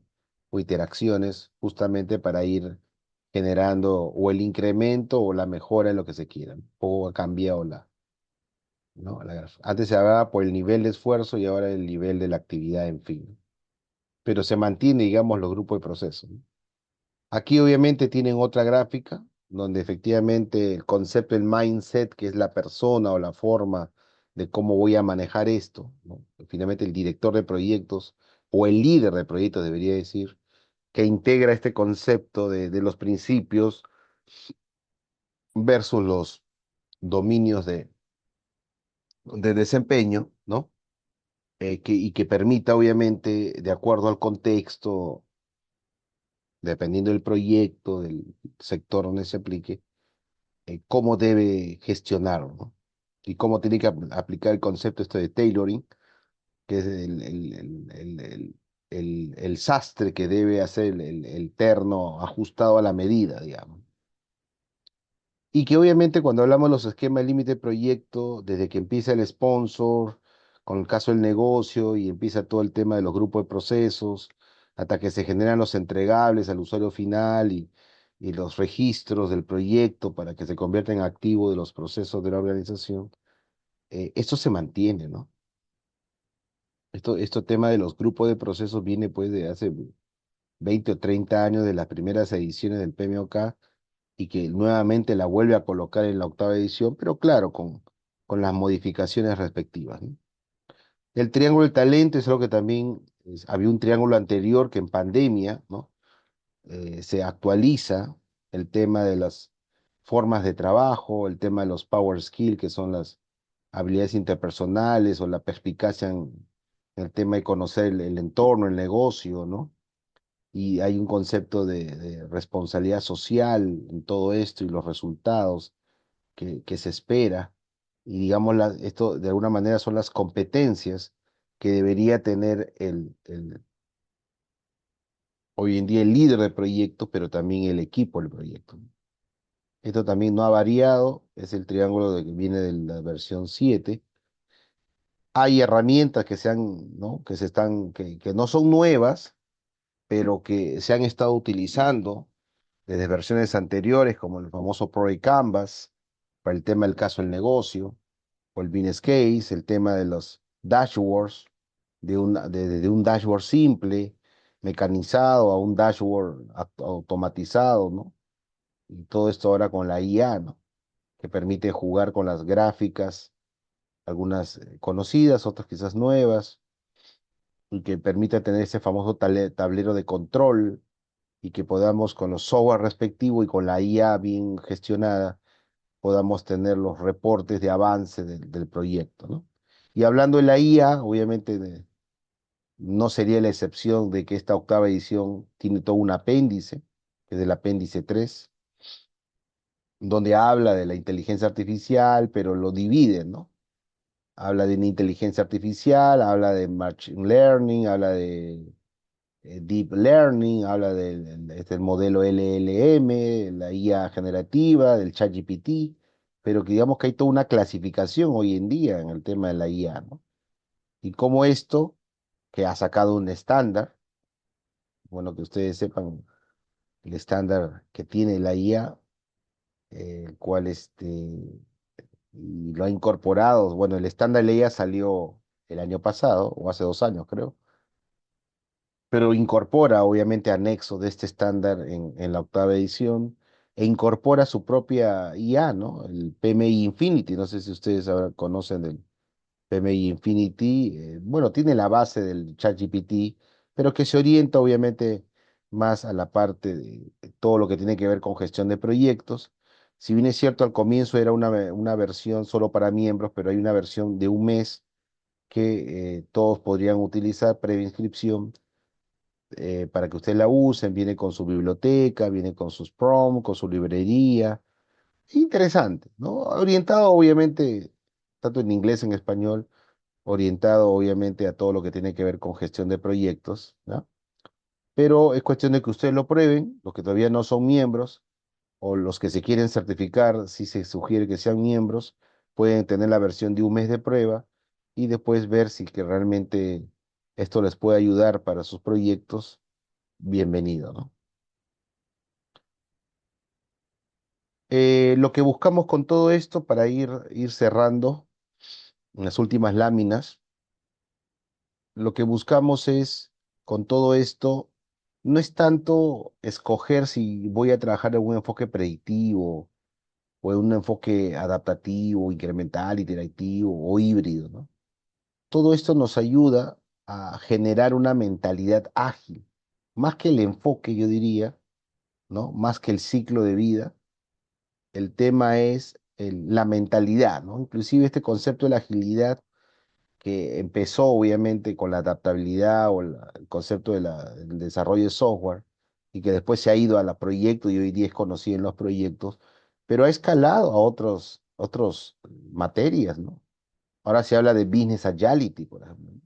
Speaker 2: o interacciones, justamente para ir generando o el incremento o la mejora en lo que se quiera. O ha cambiado ¿no? Antes se hablaba por el nivel de esfuerzo y ahora el nivel de la actividad, en fin. Pero se mantiene, digamos, los grupos de proceso, ¿no? Aquí obviamente tienen otra gráfica, donde efectivamente el concepto, el mindset, que es la persona o la forma de cómo voy a manejar esto, ¿no? Finalmente el director de proyectos o el líder de proyectos, debería decir, que integra este concepto de los principios versus los dominios de desempeño, ¿no? y que permita, obviamente, de acuerdo al contexto, dependiendo del proyecto, del sector donde se aplique, cómo debe gestionarlo, ¿no? Y cómo tiene que aplicar el concepto este de tailoring, que es el sastre que debe hacer el terno ajustado a la medida, digamos. Y que obviamente cuando hablamos de los esquemas de límite de proyecto, desde que empieza el sponsor, con el caso del negocio y empieza todo el tema de los grupos de procesos, hasta que se generan los entregables al usuario final y los registros del proyecto para que se convierta en activo de los procesos de la organización, esto se mantiene, ¿no? Esto tema de los grupos de procesos viene pues de hace 20 o 30 años de las primeras ediciones del PMOK y que nuevamente la vuelve a colocar en la octava edición, pero claro, con las modificaciones respectivas, ¿no? El triángulo del talento es algo que también había un triángulo anterior que en pandemia, ¿no? Se actualiza el tema de las formas de trabajo, el tema de los power skills, que son las habilidades interpersonales o la perspicacia en el tema de conocer el entorno, el negocio, ¿no? Y hay un concepto de responsabilidad social en todo esto y los resultados que se espera. Y digamos, esto de alguna manera son las competencias que debería tener hoy en día el líder del proyecto, pero también el equipo del proyecto. Esto también no ha variado, es el triángulo que viene de la versión 7. Hay herramientas que ¿no? Que no son nuevas, pero que se han estado utilizando desde versiones anteriores, como el famoso Project Canvas, para el tema del caso del negocio, o el business case, el tema de los dashboards, de un dashboard simple, mecanizado, a un dashboard automatizado, ¿no? Y todo esto ahora con la IA, ¿no? Que permite jugar con las gráficas, algunas conocidas, otras quizás nuevas, y que permite tener ese famoso tablero de control y que podamos con los software respectivos y con la IA bien gestionada, podamos tener los reportes de avance del proyecto, ¿no? Y hablando de la IA, obviamente no sería la excepción de que esta octava edición tiene todo un apéndice, que es el apéndice 3 donde habla de la inteligencia artificial, pero lo divide, ¿no? Habla de una inteligencia artificial, habla de machine learning, habla de deep learning, habla del modelo LLM, la IA generativa, del ChatGPT, pero que digamos que hay toda una clasificación hoy en día en el tema de la IA, ¿no? Y cómo esto, que ha sacado un estándar, bueno, que ustedes sepan el estándar que tiene la IA, el cual y lo ha incorporado, bueno, el estándar de la IA salió el año pasado, o hace 2 años creo, pero incorpora obviamente anexo de este estándar en la octava edición e incorpora su propia IA, ¿no? El PMI Infinity, no sé si ustedes ahora conocen del PMI Infinity, bueno, tiene la base del ChatGPT, pero que se orienta obviamente más a la parte de todo lo que tiene que ver con gestión de proyectos. Si bien es cierto, al comienzo era una versión solo para miembros, pero hay una versión de un mes que todos podrían utilizar previa inscripción para que ustedes la usen, viene con su biblioteca, viene con sus prompts, con su librería. Interesante, ¿no? Orientado obviamente, tanto en inglés en español, orientado obviamente a todo lo que tiene que ver con gestión de proyectos, ¿no? Pero es cuestión de que ustedes lo prueben, los que todavía no son miembros o los que se quieren certificar, si se sugiere que sean miembros, pueden tener la versión de un mes de prueba y después ver si que realmente esto les puede ayudar para sus proyectos. Bienvenido, ¿no? Lo que buscamos con todo esto, para ir cerrando en las últimas láminas, lo que buscamos es, con todo esto, no es tanto escoger si voy a trabajar en un enfoque predictivo o en un enfoque adaptativo, incremental, iterativo o híbrido, ¿no? Todo esto nos ayuda a generar una mentalidad ágil, más que el enfoque, yo diría, ¿no? Más que el ciclo de vida. El tema es la mentalidad, ¿no? Inclusive este concepto de la agilidad que empezó obviamente con la adaptabilidad o el concepto del desarrollo de software y que después se ha ido a la proyecto y hoy día es conocido en los proyectos, pero ha escalado a otros materias, ¿no? Ahora se habla de business agility, por ejemplo, ¿no?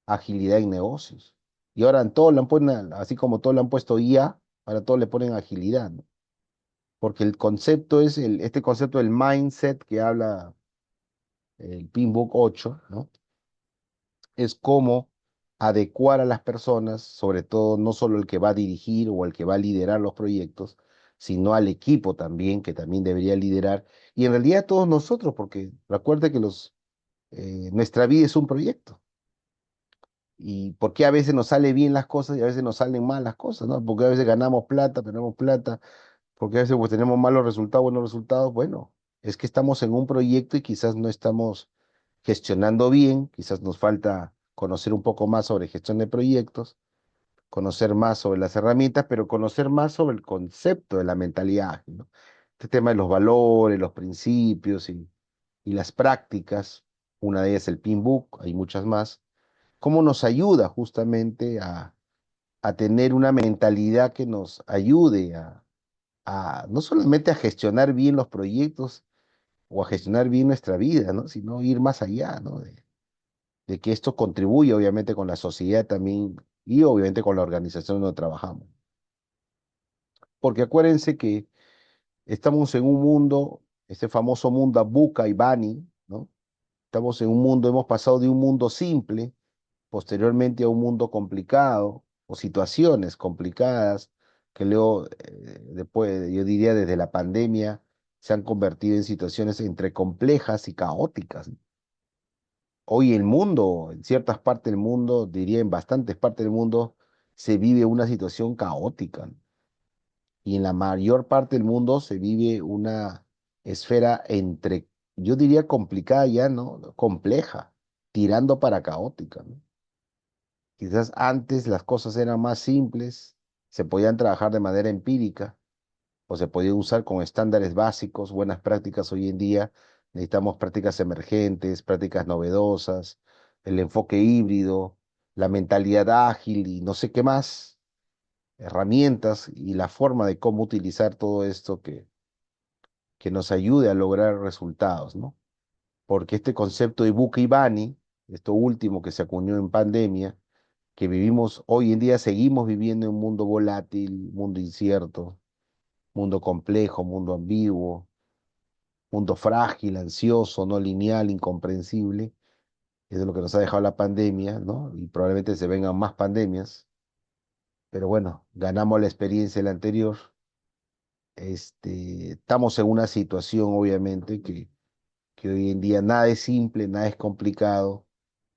Speaker 2: Agilidad en negocios. Y ahora en todo le han puesto, así como todo le han puesto IA, ahora todo le ponen agilidad, ¿no? Porque el concepto es este concepto del mindset que habla el Pinbook 8, ¿no? Es cómo adecuar a las personas, sobre todo no solo el que va a dirigir o el que va a liderar los proyectos, sino al equipo también, que también debería liderar, y en realidad todos nosotros, porque recuerde que nuestra vida es un proyecto. ¿Y por qué a veces nos salen bien las cosas y a veces nos salen mal las cosas, ¿no? Porque a veces ganamos plata, perdemos plata, porque a veces pues, tenemos malos resultados, buenos resultados. Bueno, es que estamos en un proyecto y quizás no estamos gestionando bien, quizás nos falta conocer un poco más sobre gestión de proyectos, conocer más sobre las herramientas, pero conocer más sobre el concepto de la mentalidad ágil, ¿no? Este tema de los valores, los principios y las prácticas, una de ellas el Pinbook, hay muchas más, cómo nos ayuda justamente a tener una mentalidad que nos ayude a no solamente a gestionar bien los proyectos o a gestionar bien nuestra vida, ¿no? Sino ir más allá, ¿no? De que esto contribuye obviamente con la sociedad también y obviamente con la organización donde trabajamos. Porque acuérdense que estamos en un mundo, este famoso mundo Buca y Bani, ¿no? Estamos en un mundo, hemos pasado de un mundo simple posteriormente a un mundo complicado o situaciones complicadas que luego, después, yo diría desde la pandemia, se han convertido en situaciones entre complejas y caóticas, ¿no? Hoy el mundo, en ciertas partes del mundo, diría en bastantes partes del mundo, se vive una situación caótica, ¿no? Y en la mayor parte del mundo se vive una esfera entre, yo diría complicada ya, ¿no? Compleja, tirando para caótica, ¿no? Quizás antes las cosas eran más simples, se podían trabajar de manera empírica o se podía usar con estándares básicos, buenas prácticas. Hoy en día necesitamos prácticas emergentes, prácticas novedosas, el enfoque híbrido, la mentalidad ágil y no sé qué más, herramientas y la forma de cómo utilizar todo esto que nos ayude a lograr resultados, ¿no? Porque este concepto de Buca y Bani, esto último que se acuñó en pandemia, que vivimos hoy en día, seguimos viviendo en un mundo volátil, mundo incierto, mundo complejo, mundo ambiguo, mundo frágil, ansioso, no lineal, incomprensible. Eso es lo que nos ha dejado la pandemia, ¿no? Y probablemente se vengan más pandemias, pero bueno, ganamos la experiencia de la anterior. Estamos en una situación, obviamente, que hoy en día nada es simple, nada es complicado,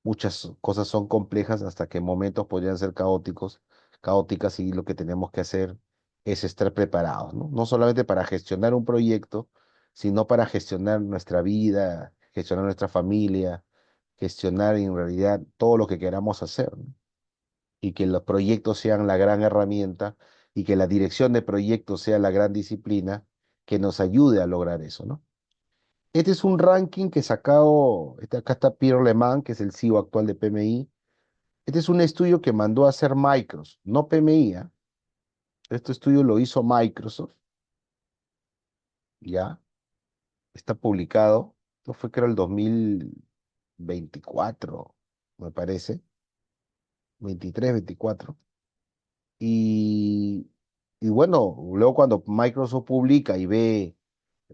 Speaker 2: muchas cosas son complejas hasta que en momentos podrían ser caóticas y lo que tenemos que hacer es estar preparados, ¿no? No solamente para gestionar un proyecto, sino para gestionar nuestra vida, gestionar nuestra familia, gestionar en realidad todo lo que queramos hacer, ¿no? Y que los proyectos sean la gran herramienta y que la dirección de proyectos sea la gran disciplina que nos ayude a lograr eso, ¿no? Este es un ranking que sacado, acá está Pierre Lemán, que es el CEO actual de PMI. Este es un estudio que mandó a hacer Microsoft, no PMI, ¿ah? Este estudio lo hizo Microsoft, ya, está publicado. Esto fue creo el 2024, me parece, 23, 24. Y, y bueno, luego cuando Microsoft publica y ve,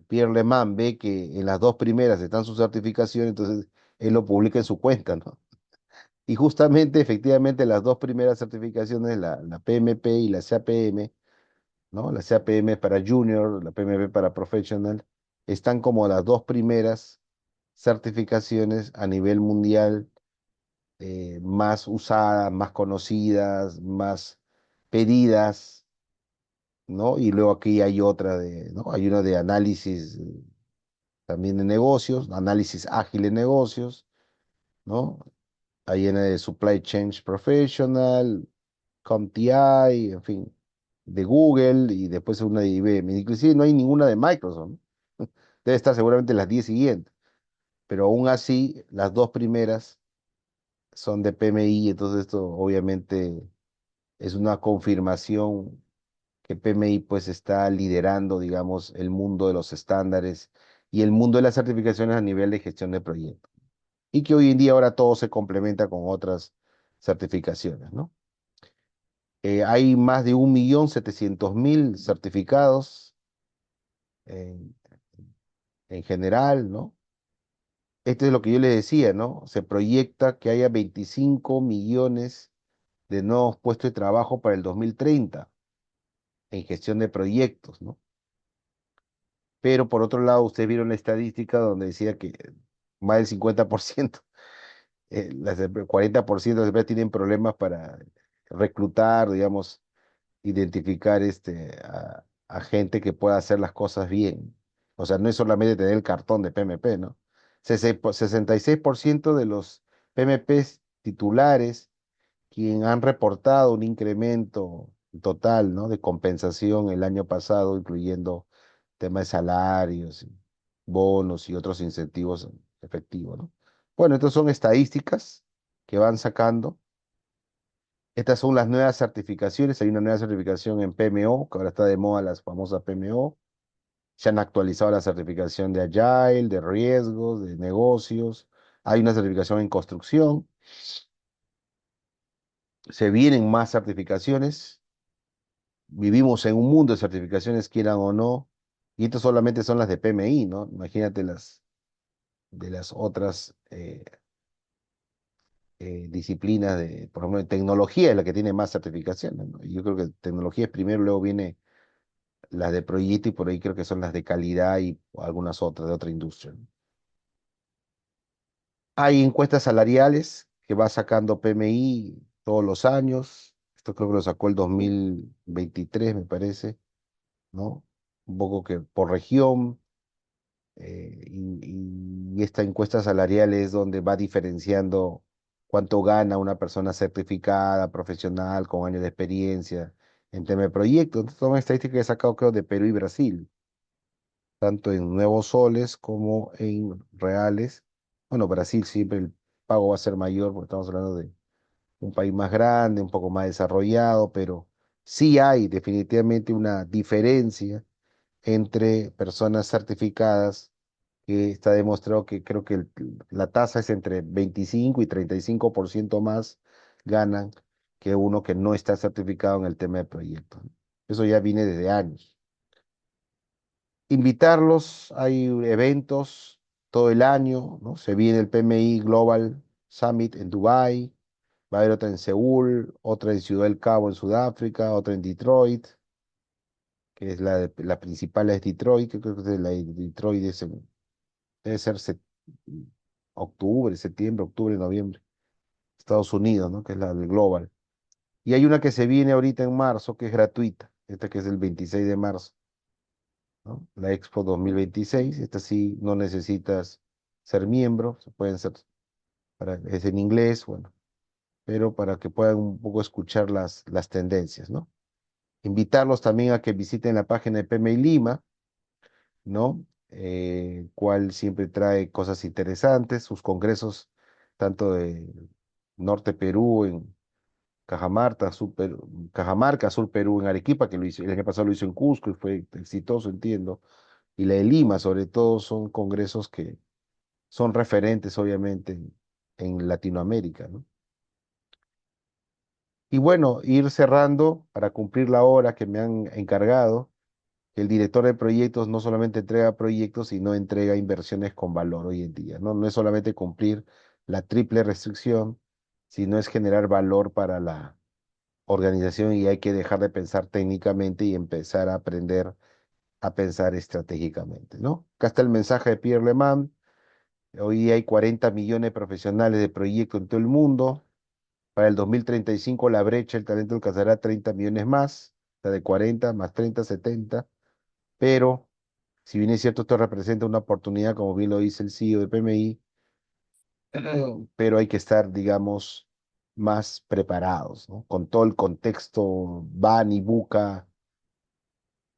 Speaker 2: Pierre Lemán ve que en las dos primeras están sus certificaciones, entonces él lo publica en su cuenta, ¿no? Y justamente, efectivamente, las dos primeras certificaciones, la PMP y la CAPM, ¿no? La CAPM para Junior, la PMP para Professional, están como las dos primeras certificaciones a nivel mundial, más usadas, más conocidas, más pedidas, ¿no? Y luego aquí hay otra ¿no? Hay una de análisis también de negocios, análisis ágil de negocios, ¿no? Hay una de Supply Chain Professional, CompTIA, en fin, de Google y después una de IBM. Inclusive no hay ninguna de Microsoft, ¿no? Debe estar seguramente las 10 siguientes, pero aún así las dos primeras son de PMI, entonces esto obviamente es una confirmación que PMI pues está liderando, digamos, el mundo de los estándares y el mundo de las certificaciones a nivel de gestión de proyectos. Y que hoy en día ahora todo se complementa con otras certificaciones, ¿no? Hay más de 1.700.000 certificados en, en general, ¿no? Esto es lo que yo les decía, ¿no? Se proyecta que haya 25 millones de nuevos puestos de trabajo para el 2030 en gestión de proyectos, ¿no? Pero por otro lado, ustedes vieron la estadística donde decía que más del 50%, 40% de las empresas tienen problemas para reclutar, digamos, identificar a gente que pueda hacer las cosas bien. O sea, no es solamente tener el cartón de PMP, ¿no? 66% de los PMPs titulares quien han reportado un incremento total, ¿no? de compensación el año pasado, incluyendo temas de salarios, bonos y otros incentivos efectivos, ¿no? Bueno, estas son estadísticas que van sacando. Estas son las nuevas certificaciones. Hay una nueva certificación en PMO, que ahora está de moda las famosas PMO. Se han actualizado la certificación de Agile, de riesgos, de negocios. Hay una certificación en construcción. Se vienen más certificaciones. Vivimos en un mundo de certificaciones, quieran o no. Y estas solamente son las de PMI, ¿no? Imagínate las de las otras disciplinas de, por ejemplo, de tecnología es la que tiene más certificaciones, ¿no? Y yo creo que tecnología es primero, luego viene las de proyecto y por ahí creo que son las de calidad y algunas otras de otra industria, ¿no? Hay encuestas salariales que va sacando PMI todos los años. Esto creo que lo sacó el 2023, me parece, ¿no? Un poco que por región. Y esta encuesta salarial es donde va diferenciando cuánto gana una persona certificada, profesional, con años de experiencia en tema de proyectos. Entonces, son estadísticas que he sacado, creo, de Perú y Brasil, tanto en nuevos soles como en reales. Bueno, Brasil siempre el pago va a ser mayor porque estamos hablando de un país más grande, un poco más desarrollado, pero sí hay definitivamente una diferencia entre personas certificadas que está demostrado que creo que la tasa es entre 25 y 35% más ganan que uno que no está certificado en el tema de proyectos, ¿no? Eso ya viene desde años. Invitarlos, hay eventos todo el año, ¿no? Se viene el PMI Global Summit en Dubái, va a haber otra en Seúl, otra en Ciudad del Cabo en Sudáfrica, otra en Detroit, que es la principal es Detroit, que creo que es la de Detroit debe ser octubre, septiembre, octubre, noviembre, Estados Unidos, ¿no? Que es la del Global. Y hay una que se viene ahorita en marzo, que es gratuita, esta que es el 26 de marzo, ¿no? La Expo 2026. Esta sí no necesitas ser miembro, se pueden ser, es en inglés, bueno, pero para que puedan un poco escuchar las tendencias, ¿no? Invitarlos también a que visiten la página de PMI Lima, ¿no? Cual siempre trae cosas interesantes, sus congresos, tanto de Norte Perú, en Cajamarca, Sur Perú, en Arequipa, que lo hizo, el año pasado lo hizo en Cusco y fue exitoso, entiendo, y la de Lima, sobre todo, son congresos que son referentes, obviamente, en Latinoamérica, ¿no? Y bueno, ir cerrando para cumplir la hora que me han encargado. El director de proyectos no solamente entrega proyectos, sino entrega inversiones con valor hoy en día, ¿no? No es solamente cumplir la triple restricción, sino es generar valor para la organización y hay que dejar de pensar técnicamente y empezar a aprender a pensar estratégicamente, ¿no? Acá está el mensaje de Pierre Lemán. Hoy hay 40 millones de profesionales de proyectos en todo el mundo. Para el 2035 la brecha, el talento alcanzará 30 millones más, o sea, de 40 más 30, 70, pero si bien es cierto, esto representa una oportunidad, como bien lo dice el CEO de PMI, pero hay que estar, digamos, más preparados, ¿no? Con todo el contexto van y buca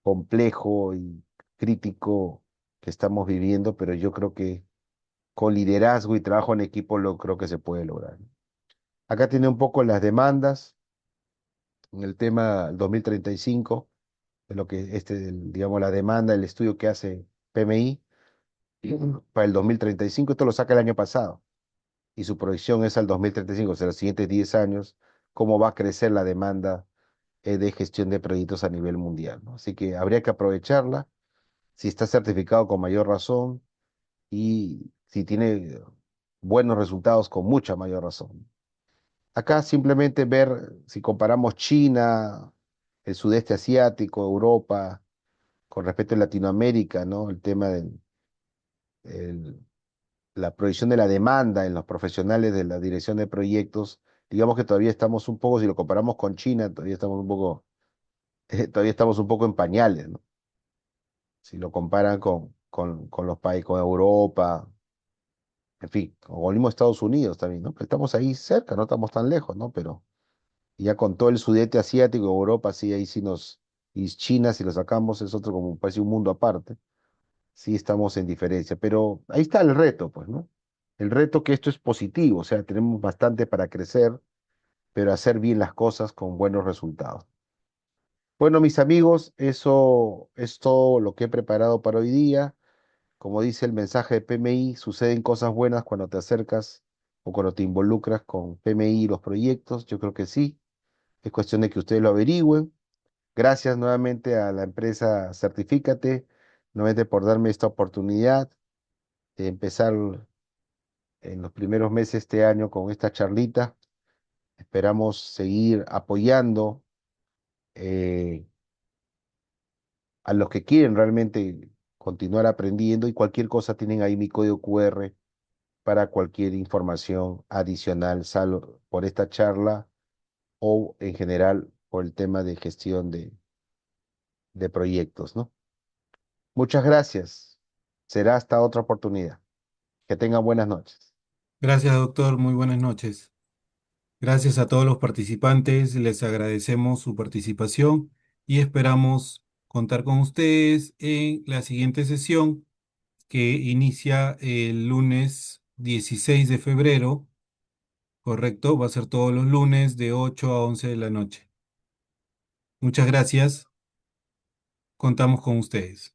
Speaker 2: complejo y crítico que estamos viviendo, pero yo creo que con liderazgo y trabajo en equipo lo creo que se puede lograr. Acá tiene un poco las demandas en el tema 2035, de lo que digamos, la demanda, el estudio que hace PMI para el 2035. Esto lo saca el año pasado y su proyección es al 2035, o sea, los siguientes 10 años, cómo va a crecer la demanda de gestión de proyectos a nivel mundial, ¿no? Así que habría que aprovecharla. Si está certificado, con mayor razón, y si tiene buenos resultados, con mucha mayor razón. Acá simplemente ver si comparamos China, el sudeste asiático, Europa, con respecto a Latinoamérica, ¿no? El tema de la proyección de la demanda en los profesionales de la dirección de proyectos. Digamos que todavía estamos un poco, si lo comparamos con China, todavía estamos un poco, todavía estamos un poco en pañales, ¿no? Si lo comparan con los países, con Europa, en fin, o con el mismo Estados Unidos también, ¿no? Estamos ahí cerca, no estamos tan lejos, ¿no? Pero ya con todo el sudeste asiático, Europa, sí, ahí sí y China, si lo sacamos, es otro como parece un mundo aparte. Sí estamos en diferencia, pero ahí está el reto, pues, ¿no? El reto que esto es positivo, o sea, tenemos bastante para crecer, pero hacer bien las cosas con buenos resultados. Bueno, mis amigos, eso es todo lo que he preparado para hoy día. Como dice el mensaje de PMI, suceden cosas buenas cuando te acercas o cuando te involucras con PMI y los proyectos. Yo creo que sí. Es cuestión de que ustedes lo averigüen. Gracias nuevamente a la empresa Certifícate, nuevamente por darme esta oportunidad de empezar en los primeros meses de este año con esta charlita. Esperamos seguir apoyando eh, a los que quieren realmente continuar aprendiendo, y cualquier cosa tienen ahí mi código QR para cualquier información adicional, por esta charla o en general por el tema de gestión de proyectos, ¿no? Muchas gracias. Será hasta otra oportunidad. Que tengan buenas noches.
Speaker 1: Gracias, doctor. Muy buenas noches. Gracias a todos los participantes. Les agradecemos su participación y esperamos contar con ustedes en la siguiente sesión que inicia el lunes 16 de febrero. Correcto, va a ser todos los lunes de 8 a 11 de la noche. Muchas gracias. Contamos con ustedes.